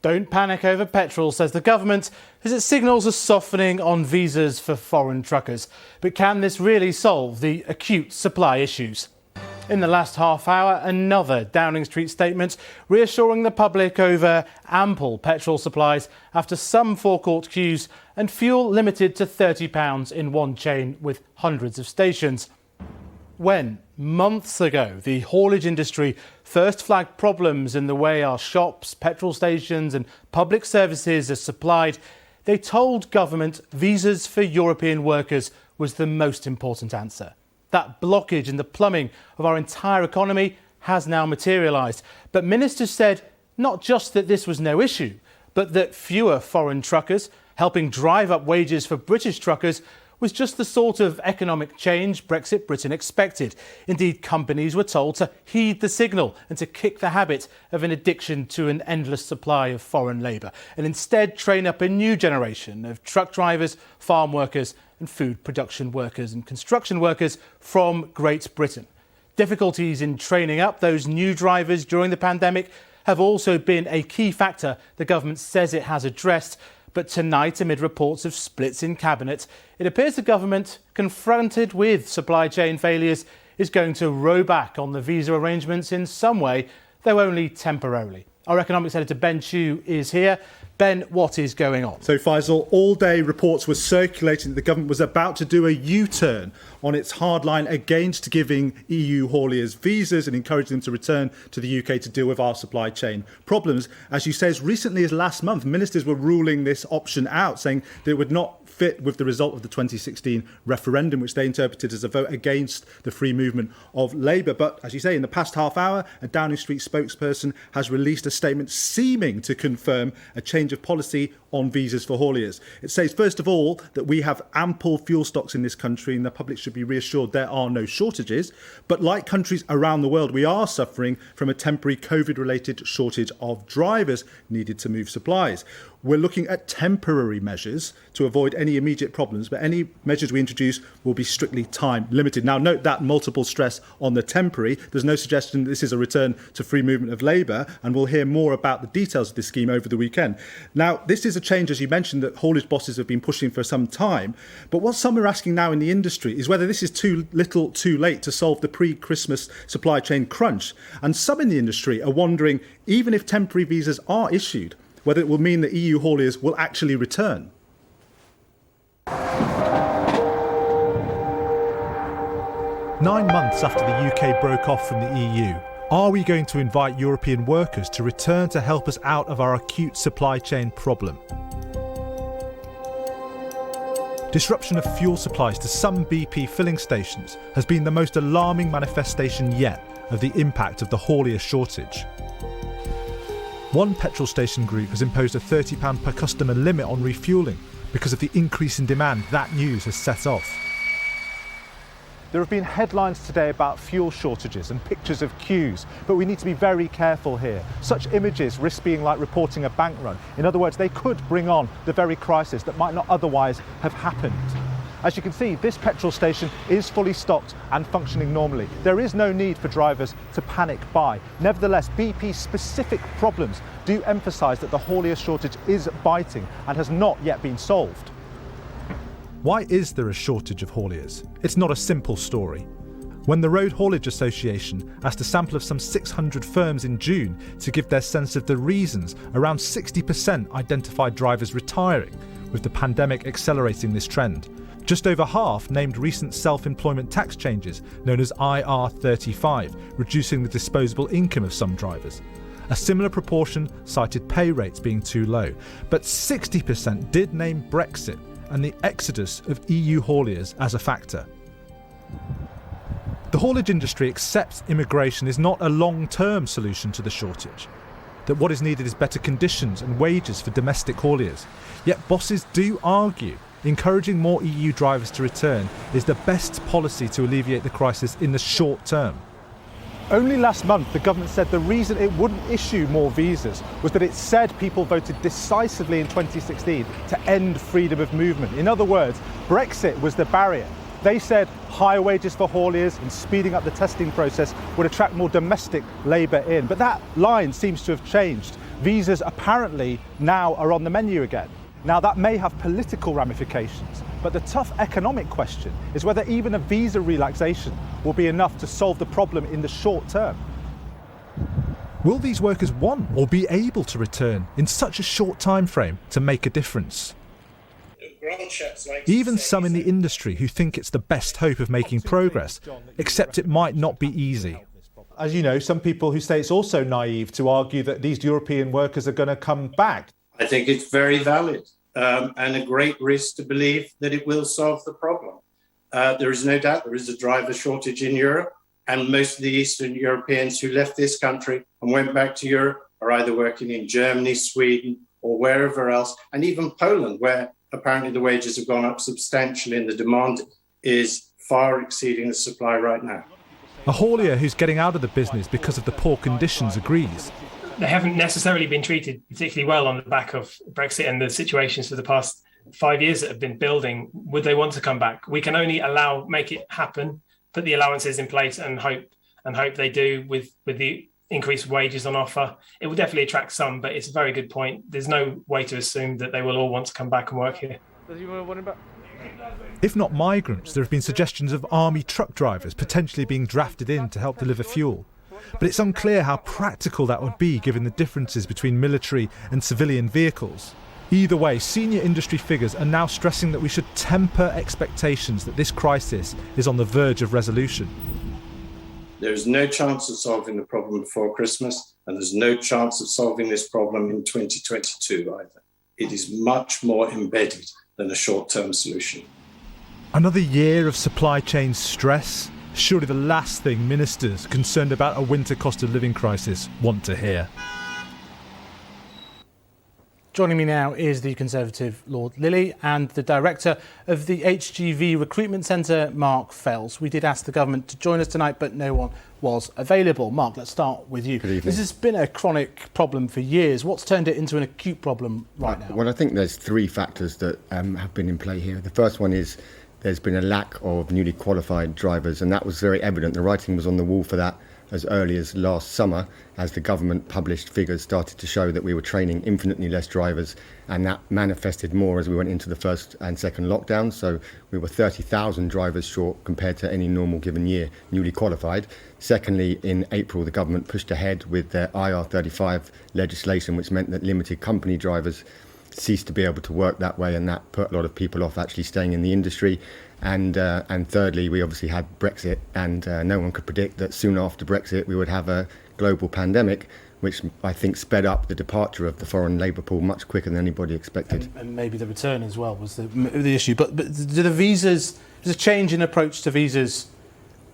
Don't panic over petrol, says the government, as it signals a softening on visas for foreign truckers. But can this really solve the acute supply issues? In the last half hour, another Downing Street statement reassuring the public over ample petrol supplies after some forecourt queues and fuel limited to £30 in one chain with hundreds of stations. When, months ago, the haulage industry first flagged problems in the way our shops, petrol stations and public services are supplied, they told government visas for European workers was the most important answer. That blockage in the plumbing of our entire economy has now materialised. But ministers said not just that this was no issue, but that fewer foreign truckers, helping drive up wages for British truckers, was just the sort of economic change Brexit Britain expected. Indeed, companies were told to heed the signal and to kick the habit of an addiction to an endless supply of foreign labour and instead train up a new generation of truck drivers, farm workers and food production workers and construction workers from Great Britain. Difficulties in training up those new drivers during the pandemic have also been a key factor the government says it has addressed. But tonight, amid reports of splits in Cabinet, it appears the government, confronted with supply chain failures, is going to row back on the visa arrangements in some way, though only temporarily. Our economics editor Ben Chu is here. Ben, what is going on? So, Faisal, all day reports were circulating that the government was about to do a U-turn on its hard line against giving EU hauliers visas and encouraging them to return to the UK to deal with our supply chain problems. As you say, as recently as last month, ministers were ruling this option out, saying that it would not fit with the result of the 2016 referendum, which they interpreted as a vote against the free movement of labour. But, as you say, in the past half hour, a Downing Street spokesperson has released a statement seeming to confirm a change of policy on visas for hauliers. It says, first of all, that we have ample fuel stocks in this country and the public should be reassured there are no shortages. But like countries around the world, we are suffering from a temporary COVID-related shortage of drivers needed to move supplies. We're looking at temporary measures to avoid any immediate problems, but any measures we introduce will be strictly time limited. Now, note that multiple stress on the temporary. There's no suggestion that this is a return to free movement of labour, and we'll hear more about the details of this scheme over the weekend. Now, this is a change, as you mentioned, that haulage bosses have been pushing for some time. But what some are asking now in the industry is whether this is too little, too late to solve the pre-Christmas supply chain crunch. And some in the industry are wondering, even if temporary visas are issued, whether it will mean that EU hauliers will actually return. 9 months after the UK broke off from the EU, are we going to invite European workers to return to help us out of our acute supply chain problem? Disruption of fuel supplies to some BP filling stations has been the most alarming manifestation yet of the impact of the haulier shortage. One petrol station group has imposed a £30 per customer limit on refuelling because of the increase in demand that news has set off. There have been headlines today about fuel shortages and pictures of queues, but we need to be very careful here. Such images risk being like reporting a bank run. In other words, they could bring on the very crisis that might not otherwise have happened. As you can see, this petrol station is fully stocked and functioning normally. There is no need for drivers to panic buy. Nevertheless, BP's specific problems do emphasise that the haulier shortage is biting and has not yet been solved. Why is there a shortage of hauliers? It's not a simple story. When the Road Haulage Association asked a sample of some 600 firms in June to give their sense of the reasons, around 60% identified drivers retiring, with the pandemic accelerating this trend. Just over half named recent self-employment tax changes, known as IR35, reducing the disposable income of some drivers. A similar proportion cited pay rates being too low, but 60% did name Brexit and the exodus of EU hauliers as a factor. The haulage industry accepts immigration is not a long-term solution to the shortage, that what is needed is better conditions and wages for domestic hauliers. Yet bosses do argue encouraging more EU drivers to return is the best policy to alleviate the crisis in the short term. Only last month, the government said the reason it wouldn't issue more visas was that it said people voted decisively in 2016 to end freedom of movement. In other words, Brexit was the barrier. They said higher wages for hauliers and speeding up the testing process would attract more domestic labour in. But that line seems to have changed. visas apparently now are on the menu again. Now that may have political ramifications, but the tough economic question is whether even a visa relaxation will be enough to solve the problem in the short term. Will these workers want or be able to return in such a short time frame to make a difference? Even some in the industry who think it's the best hope of making progress accept it might not be easy. As you know, some people who say it's also naive to argue that these European workers are going to come back. I think it's very valid and a great risk to believe that it will solve the problem. There is no doubt there is a driver shortage in Europe, and most of the Eastern Europeans who left this country and went back to Europe are either working in Germany, Sweden, or wherever else, and even Poland, where apparently the wages have gone up substantially and the demand is far exceeding the supply right now. A haulier who's getting out of the business because of the poor conditions agrees. They haven't necessarily been treated particularly well on the back of Brexit and the situations for the past 5 years that have been building. Would they want to come back? We can only make it happen, put the allowances in place and hope they do with the increased wages on offer. It will definitely attract some, but it's a very good point. There's no way to assume that they will all want to come back and work here. If not migrants, there have been suggestions of army truck drivers potentially being drafted in to help deliver fuel. But it's unclear how practical that would be given the differences between military and civilian vehicles. Either way, senior industry figures are now stressing that we should temper expectations that this crisis is on the verge of resolution. There's no chance of solving the problem before Christmas, and there's no chance of solving this problem in 2022 either. It is much more embedded than a short-term solution. Another year of supply chain stress? Surely the last thing ministers concerned about a winter cost of living crisis want to hear. Joining me now is the Conservative Lord Lilley and the Director of the HGV Recruitment Centre, Marc Fels. We did ask the government to join us tonight, but no one was available. Marc, let's start with you. Good evening. This has been a chronic problem for years. What's turned it into an acute problem right now? Well, I think there's three factors that have been in play here. The first one is there's been a lack of newly qualified drivers, and that was very evident. The writing was on the wall for that as early as last summer, as the government published figures started to show that we were training infinitely less drivers, and that manifested more as we went into the first and second lockdown. So we were 30,000 drivers short compared to any normal given year, newly qualified. Secondly, in April, the government pushed ahead with their IR35 legislation, which meant that limited company drivers ceased to be able to work that way, and that put a lot of people off actually staying in the industry. And thirdly, we obviously had Brexit, and no one could predict that soon after Brexit we would have a global pandemic, which I think sped up the departure of the foreign labour pool much quicker than anybody expected. And maybe the return as well was the issue. But do the visas, does a change in approach to visas,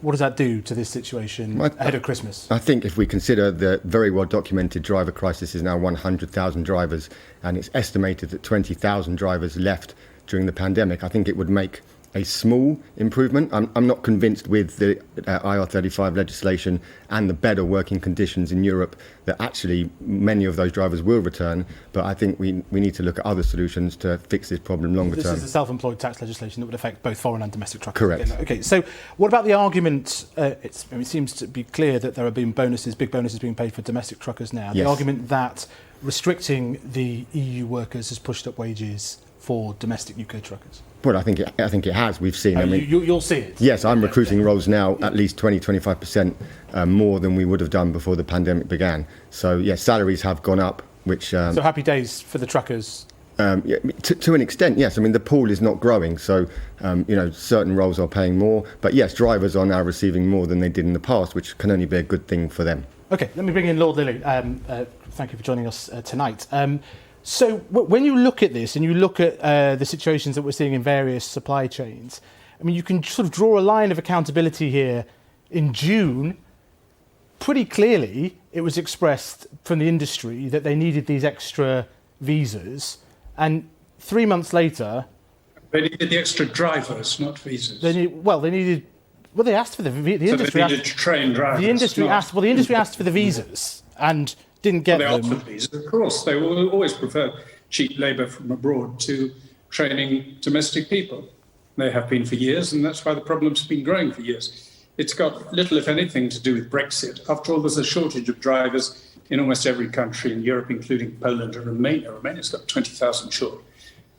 what does that do to this situation ahead of Christmas? I think if we consider the very well documented driver crisis is now 100,000 drivers, and it's estimated that 20,000 drivers left during the pandemic, I think it would make a small improvement. I'm not convinced with the IR35 legislation and the better working conditions in Europe that actually many of those drivers will return, but I think we need to look at other solutions to fix this problem longer term. This is the self-employed tax legislation that would affect both foreign and domestic truckers. Correct. Okay, so what about the argument, it seems to be clear that there have been big bonuses being paid for domestic truckers now. Yes. The argument that restricting the EU workers has pushed up wages for domestic UK truckers. Well, I think it has. We've seen. You'll see it. Yes, I'm recruiting roles now at least 20-25% more than we would have done before the pandemic began. So yes, salaries have gone up, which. So happy days for the truckers. Yeah, to an extent, yes. I mean, the pool is not growing, so certain roles are paying more. But yes, drivers are now receiving more than they did in the past, which can only be a good thing for them. Okay, let me bring in Lord Lilley. Thank you for joining us tonight. So when you look at this and you look at the situations that we're seeing in various supply chains, I mean, you can sort of draw a line of accountability here. In June, pretty clearly, it was expressed from the industry that they needed these extra visas. And 3 months later... They needed the extra drivers, not visas. They asked for the industry. They needed to train drivers. The industry asked for the visas and didn't get them. They asked for visas, of course. They will always prefer cheap labour from abroad to training domestic people. They have been for years, and that's why the problem's been growing for years. It's got little, if anything, to do with Brexit. After all, there's a shortage of drivers in almost every country in Europe, including Poland and Romania. Romania's got 20,000 short.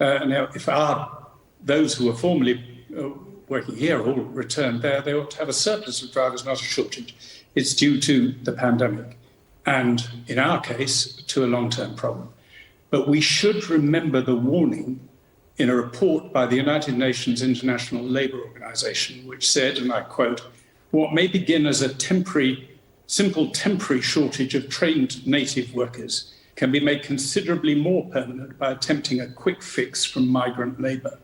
Now, if those who were formerly working here all returned there, they ought to have a surplus of drivers, not a shortage. It's due to the pandemic and, in our case, to a long-term problem. But we should remember the warning in a report by the United Nations International Labour Organization, which said, and I quote, "What may begin as a simple temporary shortage of trained native workers can be made considerably more permanent by attempting a quick fix from migrant labour."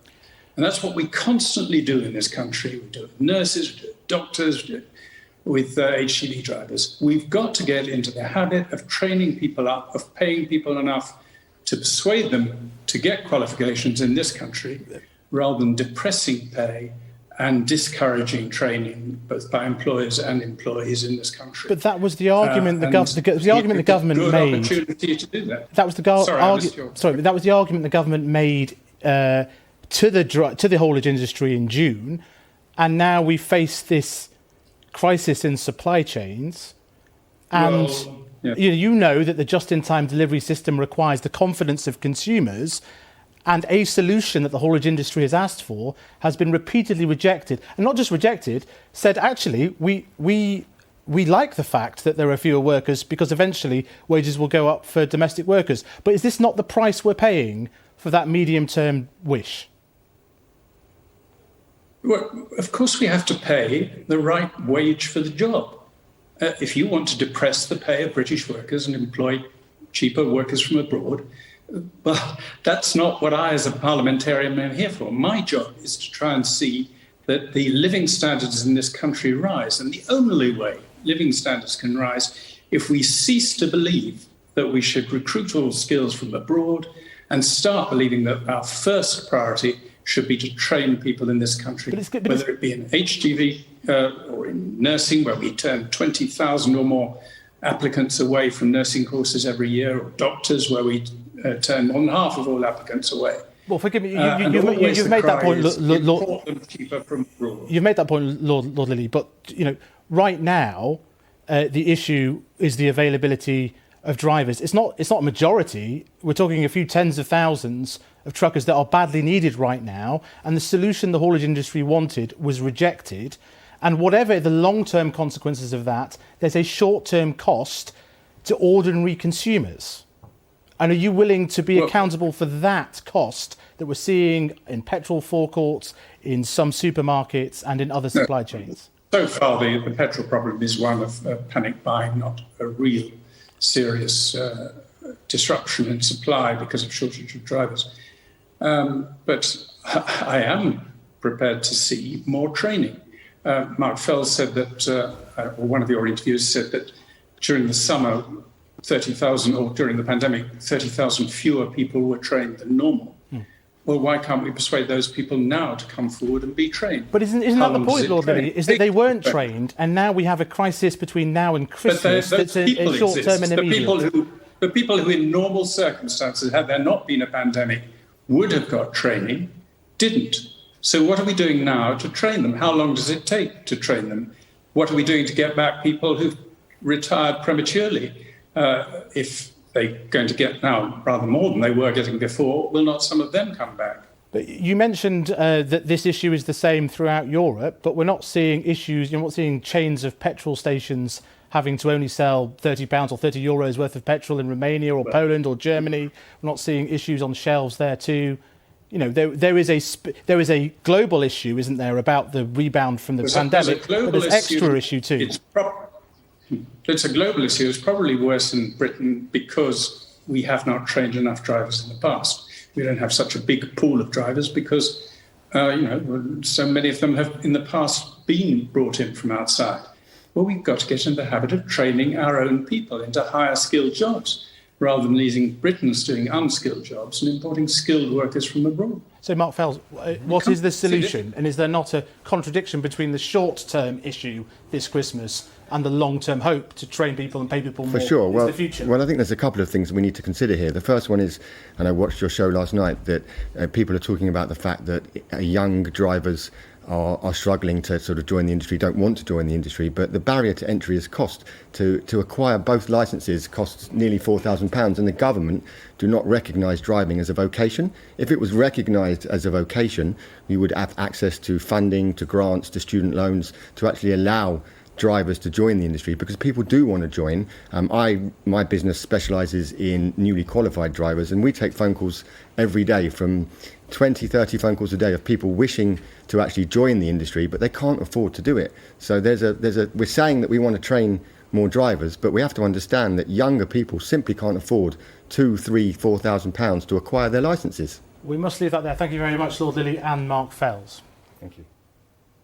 And that's what we constantly do in this country. We do it with nurses, we do it with doctors, we do it with HGV drivers. We've got to get into the habit of training people up, of paying people enough to persuade them to get qualifications in this country, rather than depressing pay and discouraging training, both by employers and employees in this country. But that was the argument the government made. Opportunity to do that. That was the that was the argument the government made to the haulage industry in June, and now we face this crisis in supply chains, and you know that the just-in-time delivery system requires the confidence of consumers, and a solution that the haulage industry has asked for has been repeatedly rejected, and not just rejected, said actually we like the fact that there are fewer workers because eventually wages will go up for domestic workers. But is this not the price we're paying for that medium-term wish? Well, of course we have to pay the right wage for the job. If you want to depress the pay of British workers and employ cheaper workers from abroad, well, that's not what I, as a parliamentarian, am here for. My job is to try and see that the living standards in this country rise. And the only way living standards can rise if we cease to believe that we should recruit all skills from abroad and start believing that our first priority should be to train people in this country, whether it be in HGV or in nursing, where we turn 20,000 or more applicants away from nursing courses every year, or doctors, where we turn more than half of all applicants away. Well, forgive me, you've made that point, You've made that point, Lord Lilley. But right now, the issue is the availability of drivers. It's not a majority. We're talking a few tens of thousands of truckers that are badly needed right now, and the solution the haulage industry wanted was rejected. And whatever the long-term consequences of that, there's a short-term cost to ordinary consumers. And are you willing to be accountable for that cost that we're seeing in petrol forecourts, in some supermarkets and in other supply chains? So far, the petrol problem is one of panic buying, not a real serious disruption in supply because of shortage of drivers. But I am prepared to see more training. Marc Fels said that, or one of your interviews said that during the summer, 30,000, or during the pandemic, 30,000 fewer people were trained than normal. Well, why can't we persuade those people now to come forward and be trained? But isn't that the point, Lord Lilley, is that they weren't trained, and now we have a crisis between now and Christmas that's a short-term and immediate? The people who in normal circumstances, had there not been a pandemic, would have got training, didn't. So what are we doing now to train them? How long does it take to train them? What are we doing to get back people who've retired prematurely? If they're going to get now rather more than they were getting before, will not some of them come back? But you mentioned that this issue is the same throughout Europe, but we're not seeing issues, you're not seeing chains of petrol stations having to only sell £30 or €30 worth of petrol in Romania or Poland or Germany. We're not seeing issues on shelves there too. There is a global issue, isn't there, about the rebound from the pandemic, but there's extra issue too. It's a global issue. It's probably worse in Britain because we have not trained enough drivers in the past. We don't have such a big pool of drivers because, so many of them have in the past been brought in from outside. Well, we've got to get into the habit of training our own people into higher skilled jobs, rather than leaving Britons doing unskilled jobs and importing skilled workers from abroad. So, Marc Fels, what is the solution? And is there not a contradiction between the short-term issue this Christmas and the long-term hope to train people and pay people more in the future? Well, I think there's a couple of things we need to consider here. The first one is, and I watched your show last night, that people are talking about the fact that young drivers are struggling to sort of join the industry, don't want to join the industry, but the barrier to entry is cost. To acquire both licences costs nearly £4,000, and the government do not recognise driving as a vocation. If it was recognised as a vocation, we would have access to funding, to grants, to student loans, to actually allow drivers to join the industry, because people do want to join. My business specialises in newly qualified drivers, and we take phone calls every day, from 20, 30 phone calls a day of people wishing to actually join the industry, but they can't afford to do it. So we're saying that we want to train more drivers, but we have to understand that younger people simply can't afford £2,000, £3,000, £4,000 to acquire their licences. We must leave that there. Thank you very much, Lord Lilley and Marc Fels. Thank you.